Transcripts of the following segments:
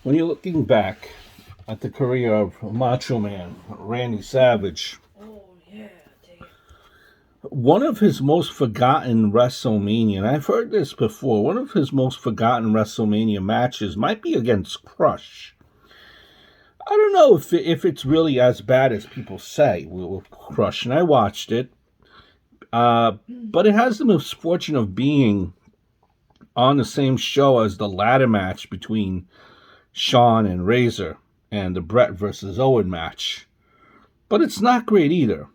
When you're looking back at the career of Macho Man, Randy Savage, one of his most forgotten WrestleMania, and I've heard this before, one of his most forgotten WrestleMania matches might be against Crush. I don't know if it's really as bad as people say with Crush, and I watched it, but it has the misfortune of being on the same show as the ladder match between Shawn and Razor and the Brett versus Owen match. But it's not great either.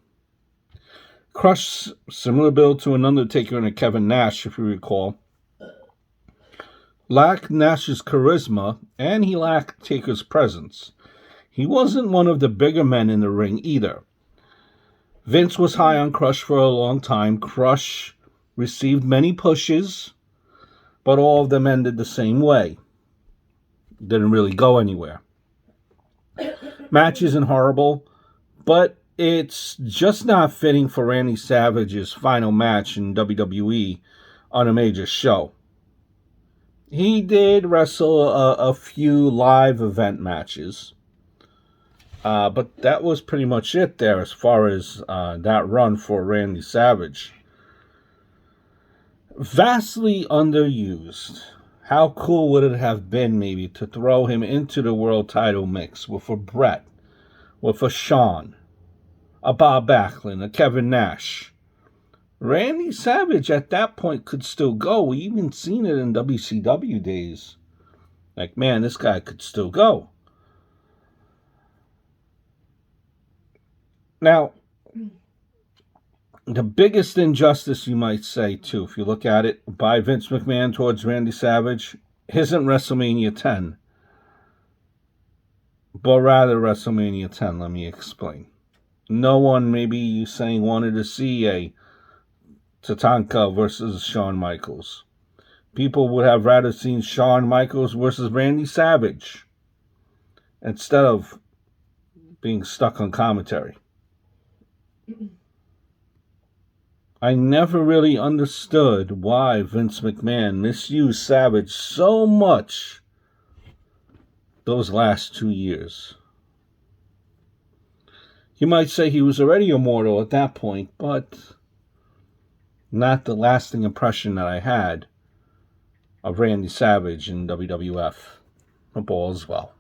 Crush, similar build to an Undertaker and a Kevin Nash, if you recall, lacked Nash's charisma and he lacked Taker's presence. He wasn't one of the bigger men in the ring either. Vince was high on Crush for a long time. Crush received many pushes, but all of them ended the same way. Didn't really go anywhere. Match isn't horrible, but it's just not fitting for Randy Savage's final match in WWE on a major show. He did wrestle a few live event matches, but that was pretty much it there as far as that run for Randy Savage. Vastly underused. How cool would it have been maybe to throw him into the world title mix with a Brett, with a Shawn, a Bob Backlund, a Kevin Nash. Randy Savage at that point could still go. We even seen it in WCW days. Like, man, this guy could still go. Now, the biggest injustice, you might say, too, if you look at it, by Vince McMahon towards Randy Savage, isn't WrestleMania 10, but rather WrestleMania 10. Let me explain. No one, maybe you saying, wanted to see a Tatanka versus Shawn Michaels. People would have rather seen Shawn Michaels versus Randy Savage instead of being stuck on commentary. I never really understood why Vince McMahon misused Savage so much those last 2 years. You might say he was already immortal at that point, but not the lasting impression that I had of Randy Savage in WWF. Hope all is well.